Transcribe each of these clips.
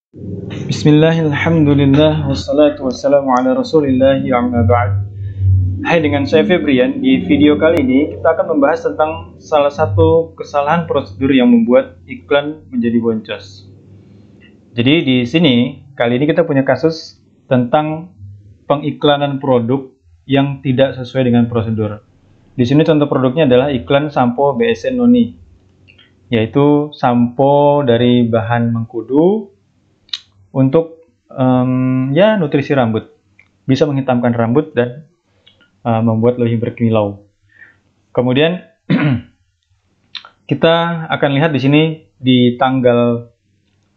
Bismillahirrahmanirrahim. Wassalatu wassalamu ala rasulillah amma ba'd. Hai, dengan saya Febrian. Di video kali ini kita akan membahas tentang salah satu kesalahan prosedur yang membuat iklan menjadi boncos. Jadi di sini kali ini kita punya kasus tentang pengiklanan produk yang tidak sesuai dengan prosedur. Di sini contoh produknya adalah iklan sampo BSN Noni, yaitu sampo dari bahan mengkudu untuk nutrisi rambut, bisa menghitamkan rambut dan membuat lebih berkilau. Kemudian kita akan lihat di sini di tanggal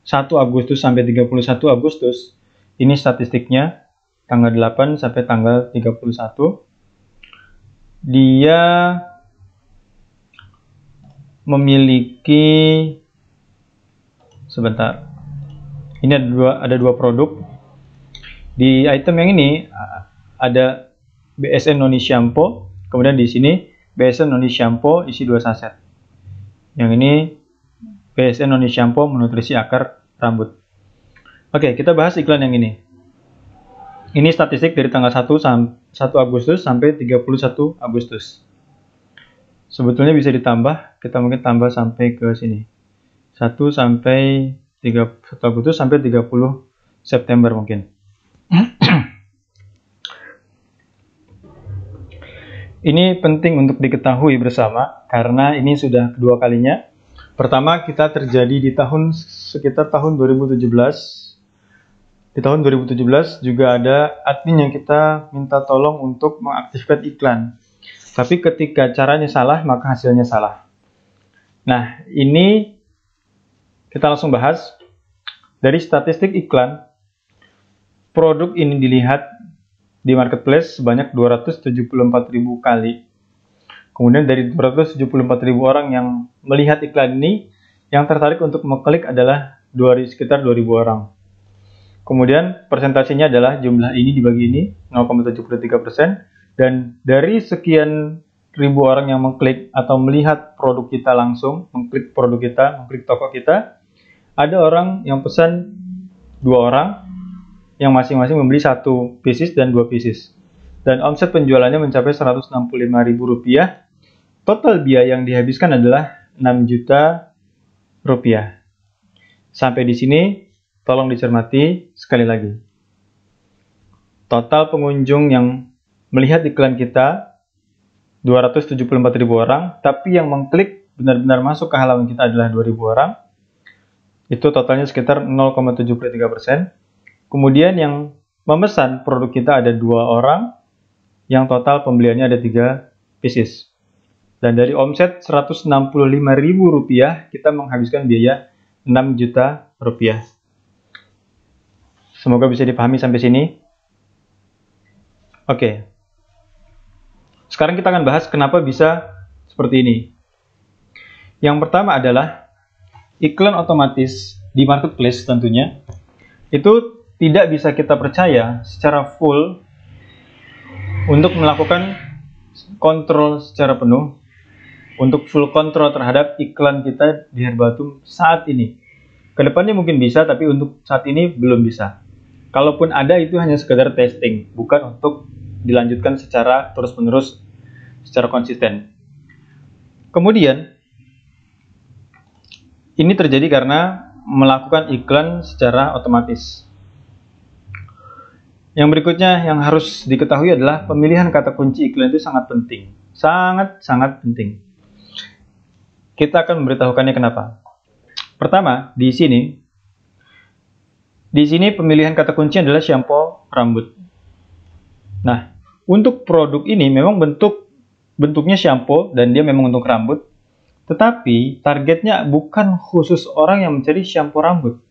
1 Agustus sampai 31 Agustus, ini statistiknya tanggal 8 sampai tanggal 31. Dia memiliki, sebentar, ini ada dua produk. Di item yang ini ada BSN Noni Shampoo, kemudian di sini BSN Noni Shampoo isi 2 saset. Yang ini BSN Noni Shampoo menutrisi akar rambut. Oke, kita bahas iklan yang ini. Ini statistik dari tanggal 1 Agustus sampai 31 Agustus. Sebetulnya bisa ditambah, kita mungkin tambah sampai ke sini. 1 sampai 1 Agustus sampai 30 September mungkin. Ini penting untuk diketahui bersama karena ini sudah kedua kalinya. Pertama kita terjadi di sekitar tahun 2017. Di tahun 2017 juga ada admin yang kita minta tolong untuk mengaktifkan iklan. Tapi ketika caranya salah, maka hasilnya salah. Nah, ini kita langsung bahas. Dari statistik iklan, produk ini dilihat di marketplace sebanyak 274.000 kali. Kemudian dari 274.000 orang yang melihat iklan ini, yang tertarik untuk mengklik adalah sekitar 2.000 orang. Kemudian persentasinya adalah jumlah ini dibagi ini, 0,73%. Dan dari sekian ribu orang yang mengklik atau melihat produk kita langsung, mengklik produk kita, mengklik toko kita, ada orang yang pesan 2 orang, yang masing-masing membeli 1 pieces dan 2 pieces. Dan omset penjualannya mencapai Rp165.000. Total biaya yang dihabiskan adalah 6 juta rupiah. Sampai di sini, tolong dicermati sekali lagi. Total pengunjung yang melihat iklan kita 274.000 orang, tapi yang mengklik benar-benar masuk ke halaman kita adalah 2.000 orang. Itu totalnya sekitar 0,73%. Kemudian yang memesan produk kita ada 2 orang, yang total pembeliannya ada 3 pieces. Dan dari omset Rp165.000, kita menghabiskan biaya 6 juta rupiah. Semoga bisa dipahami sampai sini. Oke. Sekarang kita akan bahas kenapa bisa seperti ini. Yang pertama adalah iklan otomatis di marketplace tentunya itu tidak bisa kita percaya secara full untuk melakukan kontrol secara penuh, untuk full kontrol terhadap iklan kita di Herbaltum saat ini. Kedepannya mungkin bisa, tapi untuk saat ini belum bisa. Kalaupun ada, itu hanya sekedar testing, bukan untuk dilanjutkan secara terus-menerus, secara konsisten. Kemudian ini terjadi karena melakukan iklan secara otomatis. Yang berikutnya yang harus diketahui adalah pemilihan kata kunci iklan itu sangat penting. Sangat-sangat penting. Kita akan memberitahukannya kenapa. Pertama, di sini pemilihan kata kunci adalah shampoo rambut. Nah, untuk produk ini memang bentuknya shampoo dan dia memang untuk rambut. Tetapi targetnya bukan khusus orang yang mencari shampoo rambut,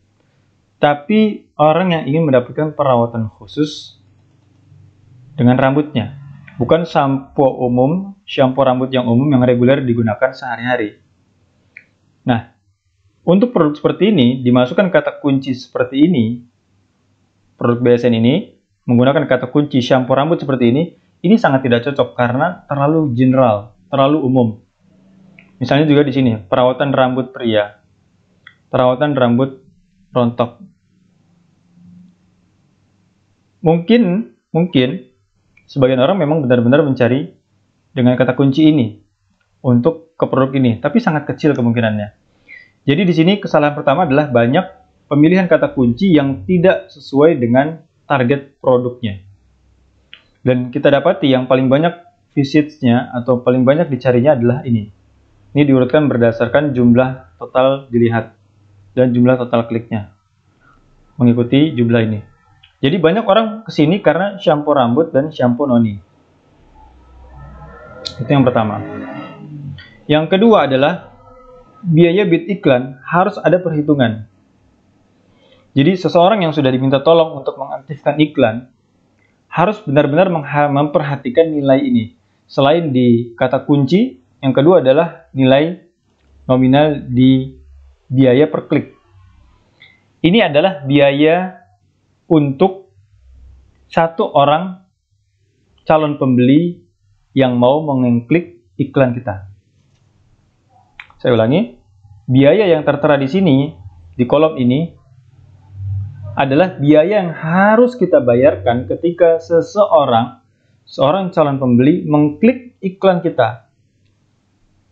tapi orang yang ingin mendapatkan perawatan khusus dengan rambutnya. Bukan shampoo rambut yang umum yang reguler digunakan sehari-hari. Nah, untuk produk seperti ini, dimasukkan kata kunci seperti ini, produk BSN ini, menggunakan kata kunci shampoo rambut seperti ini sangat tidak cocok karena terlalu general, terlalu umum. Misalnya juga di sini, perawatan rambut pria, perawatan rambut rontok. Mungkin sebagian orang memang benar-benar mencari dengan kata kunci ini untuk ke produk ini, tapi sangat kecil kemungkinannya. Jadi di sini kesalahan pertama adalah banyak pemilihan kata kunci yang tidak sesuai dengan target produknya. Dan kita dapati yang paling banyak visitsnya atau paling banyak dicarinya adalah ini. Ini diurutkan berdasarkan jumlah total dilihat dan jumlah total kliknya, mengikuti jumlah ini. Jadi banyak orang kesini karena shampoo rambut dan shampoo noni. Itu yang pertama. Yang kedua adalah biaya bid iklan harus ada perhitungan. Jadi seseorang yang sudah diminta tolong untuk mengaktifkan iklan harus benar-benar memperhatikan nilai ini. Selain di kata kunci, yang kedua adalah nilai nominal di biaya per klik. Ini adalah biaya untuk satu orang calon pembeli yang mau mengklik iklan kita. Saya ulangi, biaya yang tertera di sini, di kolom ini, adalah biaya yang harus kita bayarkan ketika seorang calon pembeli mengklik iklan kita.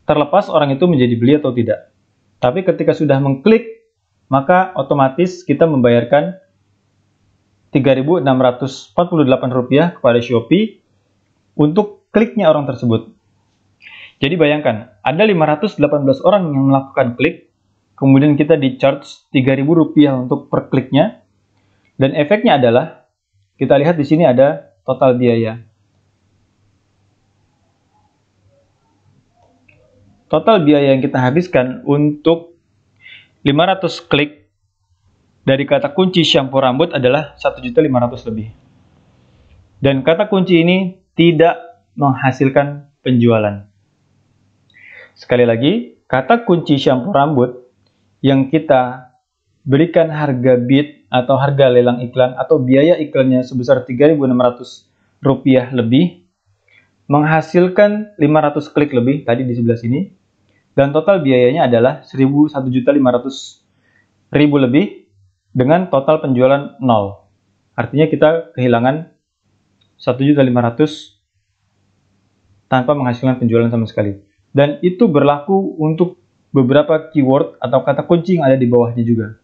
Terlepas orang itu menjadi beli atau tidak. Tapi ketika sudah mengklik, maka otomatis kita membayarkan Rp3.648 kepada Shopee untuk kliknya orang tersebut. Jadi bayangkan, ada 518 orang yang melakukan klik, kemudian kita di-charge Rp3.000 untuk per kliknya, dan efeknya adalah, kita lihat di sini ada total biaya. Total biaya yang kita habiskan untuk 500 klik dari kata kunci shampoo rambut adalah 1.500.000 lebih. Dan kata kunci ini tidak menghasilkan penjualan. Sekali lagi, kata kunci shampoo rambut yang kita berikan harga bid atau harga lelang iklan atau biaya iklannya sebesar Rp3.600 lebih, menghasilkan 500 klik lebih tadi di sebelah sini, dan total biayanya adalah Rp1.500.000 lebih dengan total penjualan 0. Artinya kita kehilangan 1.500.000 tanpa menghasilkan penjualan sama sekali. Dan itu berlaku untuk beberapa keyword atau kata kunci yang ada di bawahnya juga.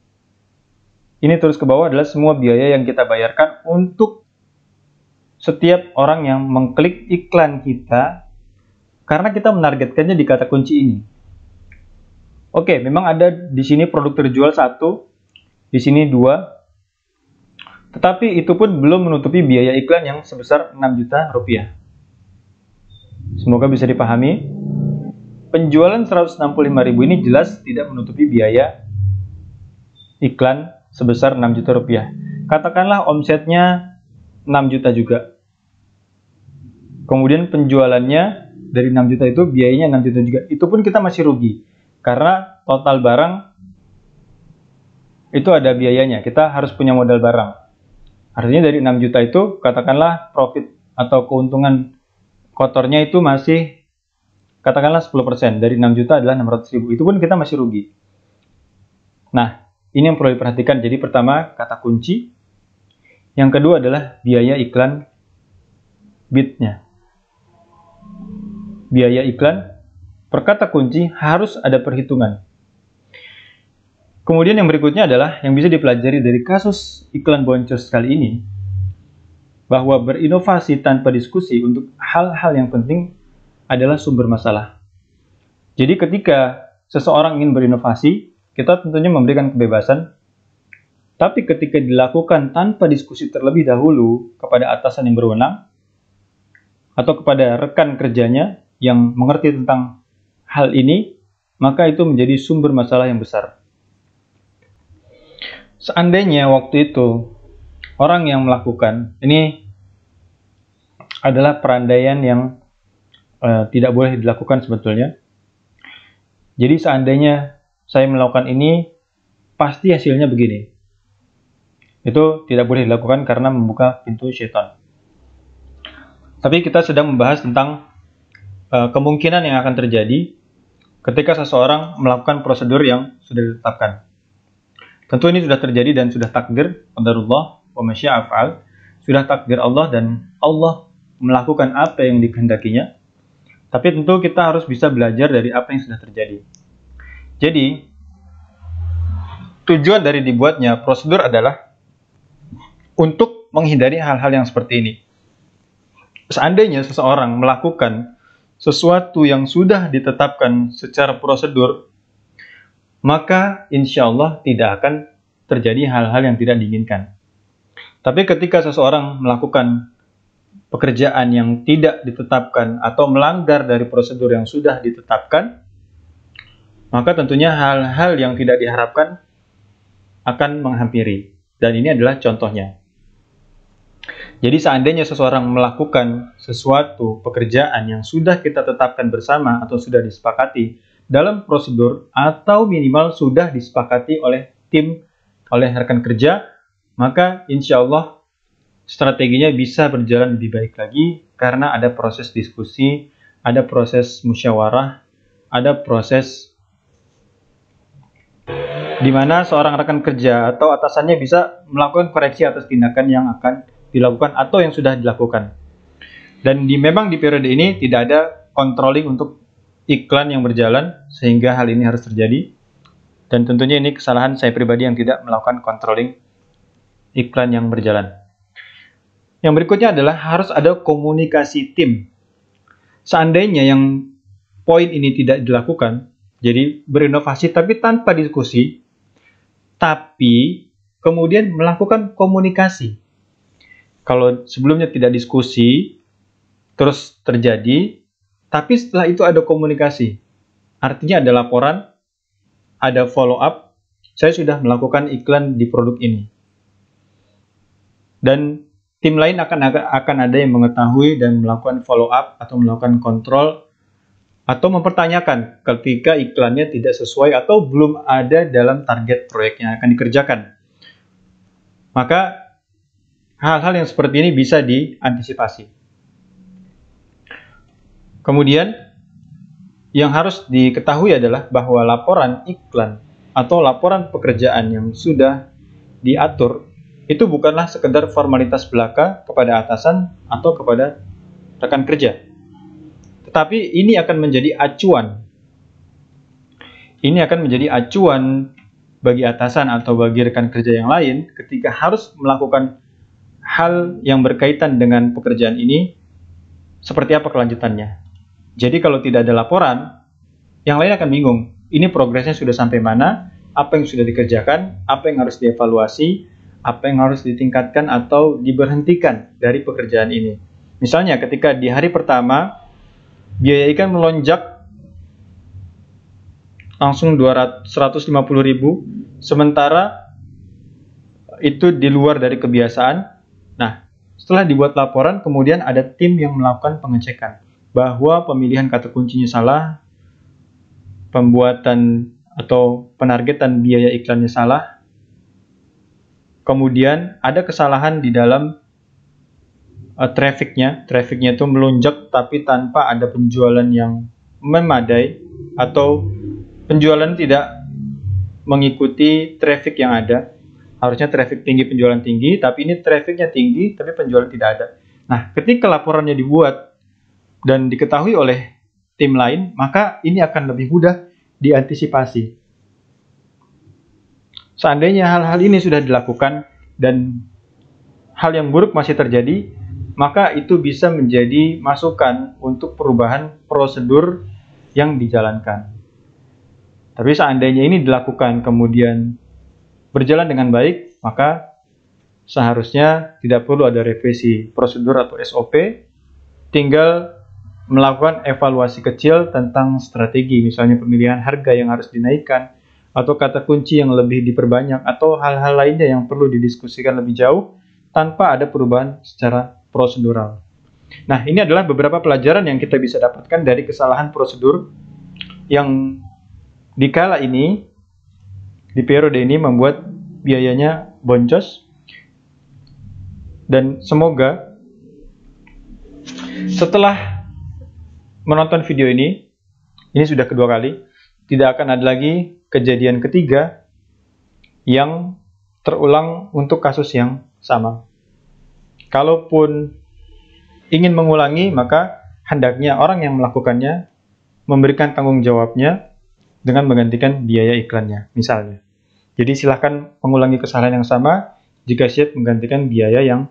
Ini terus ke bawah adalah semua biaya yang kita bayarkan untuk setiap orang yang mengklik iklan kita karena kita menargetkannya di kata kunci ini. Oke, memang ada di sini produk terjual 1, di sini 2, tetapi itu pun belum menutupi biaya iklan yang sebesar Rp6 juta. Semoga bisa dipahami. Penjualan 165.000 ini jelas tidak menutupi biaya iklan sebesar Rp6 juta. Katakanlah omsetnya 6 juta juga. Kemudian penjualannya dari 6 juta itu biayanya 6 juta juga. Itu pun kita masih rugi. Karena total barang itu ada biayanya. Kita harus punya modal barang. Artinya dari 6 juta itu katakanlah profit atau keuntungan kotornya itu masih katakanlah 10%. Dari 6 juta adalah 600.000. Itu pun kita masih rugi. Nah, ini yang perlu diperhatikan. Jadi pertama kata kunci. Yang kedua adalah biaya iklan bidnya. Biaya iklan per kata kunci harus ada perhitungan. Kemudian yang berikutnya adalah yang bisa dipelajari dari kasus iklan boncos kali ini, bahwa berinovasi tanpa diskusi untuk hal-hal yang penting adalah sumber masalah. Jadi ketika seseorang ingin berinovasi, kita tentunya memberikan kebebasan, tapi ketika dilakukan tanpa diskusi terlebih dahulu kepada atasan yang berwenang, atau kepada rekan kerjanya yang mengerti tentang hal ini, maka itu menjadi sumber masalah yang besar. Seandainya waktu itu orang yang melakukan ini adalah perandaian yang tidak boleh dilakukan sebetulnya. Jadi seandainya saya melakukan ini, pasti hasilnya begini. Itu tidak boleh dilakukan karena membuka pintu syaitan. Tapi kita sedang membahas tentang kemungkinan yang akan terjadi ketika seseorang melakukan prosedur yang sudah ditetapkan. Tentu ini sudah terjadi dan sudah takdir, qadarullah wa masyi'a fa'al. sudah takdir Allah dan Allah melakukan apa yang dikehendakinya. Tapi tentu kita harus bisa belajar dari apa yang sudah terjadi. Jadi, tujuan dari dibuatnya prosedur adalah untuk menghindari hal-hal yang seperti ini. Seandainya seseorang melakukan sesuatu yang sudah ditetapkan secara prosedur, maka insya Allah tidak akan terjadi hal-hal yang tidak diinginkan. Tapi ketika seseorang melakukan pekerjaan yang tidak ditetapkan atau melanggar dari prosedur yang sudah ditetapkan, maka tentunya hal-hal yang tidak diharapkan akan menghampiri. Dan ini adalah contohnya. Jadi seandainya seseorang melakukan sesuatu pekerjaan yang sudah kita tetapkan bersama atau sudah disepakati dalam prosedur atau minimal sudah disepakati oleh tim, oleh rekan kerja, maka insya Allah strateginya bisa berjalan lebih baik lagi karena ada proses diskusi, ada proses musyawarah, ada proses di mana seorang rekan kerja atau atasannya bisa melakukan koreksi atas tindakan yang akan dilakukan atau yang sudah dilakukan. Dan memang di periode ini tidak ada controlling untuk iklan yang berjalan sehingga hal ini harus terjadi. Dan tentunya ini kesalahan saya pribadi yang tidak melakukan controlling iklan yang berjalan. Yang berikutnya adalah harus ada komunikasi tim. Seandainya yang poin ini tidak dilakukan, jadi berinovasi tapi tanpa diskusi, tapi kemudian melakukan komunikasi. Kalau sebelumnya tidak diskusi, terus terjadi, tapi setelah itu ada komunikasi. Artinya ada laporan, ada follow up, saya sudah melakukan iklan di produk ini. Dan tim lain akan ada yang mengetahui dan melakukan follow up atau melakukan kontrol atau mempertanyakan ketika iklannya tidak sesuai atau belum ada dalam target proyek yang akan dikerjakan. Maka hal-hal yang seperti ini bisa diantisipasi. Kemudian yang harus diketahui adalah bahwa laporan iklan atau laporan pekerjaan yang sudah diatur itu bukanlah sekedar formalitas belaka kepada atasan atau kepada rekan kerja. Tetapi ini akan menjadi acuan. Ini akan menjadi acuan bagi atasan atau bagi rekan kerja yang lain ketika harus melakukan hal yang berkaitan dengan pekerjaan ini, seperti apa kelanjutannya. Jadi kalau tidak ada laporan, yang lain akan bingung. Ini progresnya sudah sampai mana, apa yang sudah dikerjakan, apa yang harus dievaluasi, apa yang harus ditingkatkan atau diberhentikan dari pekerjaan ini. Misalnya ketika di hari pertama, biaya ikan melonjak langsung 150.000, sementara itu di luar dari kebiasaan. Nah, setelah dibuat laporan, kemudian ada tim yang melakukan pengecekan bahwa pemilihan kata kuncinya salah, pembuatan atau penargetan biaya iklannya salah, kemudian ada kesalahan di dalam trafficnya itu melonjak tapi tanpa ada penjualan yang memadai atau penjualan tidak mengikuti traffic yang ada. Harusnya traffic tinggi, penjualan tinggi, tapi ini trafficnya tinggi, tapi penjualan tidak ada. Nah, ketika laporannya dibuat dan diketahui oleh tim lain, maka ini akan lebih mudah diantisipasi. Seandainya hal-hal ini sudah dilakukan dan hal yang buruk masih terjadi, maka itu bisa menjadi masukan untuk perubahan prosedur yang dijalankan. Tapi seandainya ini dilakukan kemudian berjalan dengan baik, maka seharusnya tidak perlu ada revisi prosedur atau SOP, tinggal melakukan evaluasi kecil tentang strategi, misalnya pemilihan harga yang harus dinaikkan, atau kata kunci yang lebih diperbanyak, atau hal-hal lainnya yang perlu didiskusikan lebih jauh, tanpa ada perubahan secara prosedural. Nah, ini adalah beberapa pelajaran yang kita bisa dapatkan dari kesalahan prosedur yang dikala ini, di periode ini membuat biayanya boncos. Dan semoga setelah menonton video ini sudah kedua kali, tidak akan ada lagi kejadian ketiga yang terulang untuk kasus yang sama. kalaupun ingin mengulangi, maka hendaknya orang yang melakukannya memberikan tanggung jawabnya dengan menggantikan biaya iklannya, misalnya. Jadi silahkan mengulangi kesalahan yang sama jika siap menggantikan biaya yang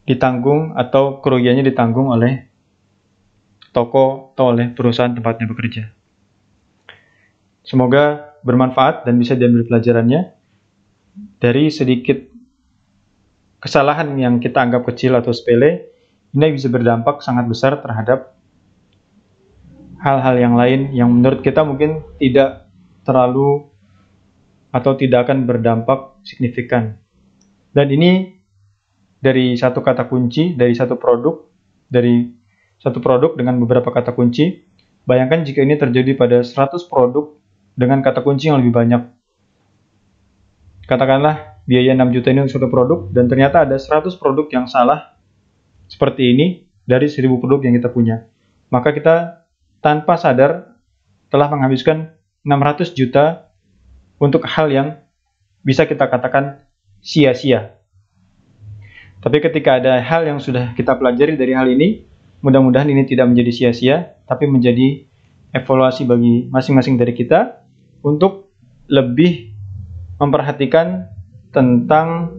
ditanggung atau kerugiannya ditanggung oleh toko atau oleh perusahaan tempatnya bekerja. Semoga bermanfaat dan bisa diambil pelajarannya dari sedikit kesalahan yang kita anggap kecil atau sepele. Ini bisa berdampak sangat besar terhadap hal-hal yang lain yang menurut kita mungkin tidak terlalu atau tidak akan berdampak signifikan. Dan ini dari satu kata kunci, dari satu produk dengan beberapa kata kunci. Bayangkan jika ini terjadi pada 100 produk dengan kata kunci yang lebih banyak. Katakanlah biaya 6 juta ini untuk satu produk, dan ternyata ada 100 produk yang salah seperti ini dari 1000 produk yang kita punya. Maka kita tanpa sadar telah menghabiskan 600 juta untuk hal yang bisa kita katakan sia-sia. Tapi ketika ada hal yang sudah kita pelajari dari hal ini, mudah-mudahan ini tidak menjadi sia-sia, tapi menjadi evaluasi bagi masing-masing dari kita untuk lebih memperhatikan tentang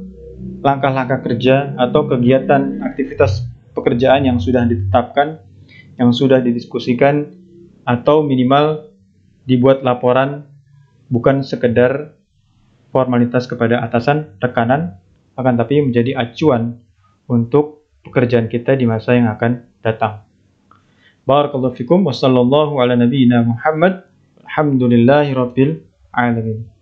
langkah-langkah kerja atau kegiatan aktivitas pekerjaan yang sudah ditetapkan, yang sudah didiskusikan, atau minimal dibuat laporan, bukan sekedar formalitas kepada atasan, tekanan, akan tapi menjadi acuan untuk pekerjaan kita di masa yang akan datang. Barakallahu fikum wa sallallahu ala nabiyyina Muhammad. Alhamdulillahi rabbil alamin.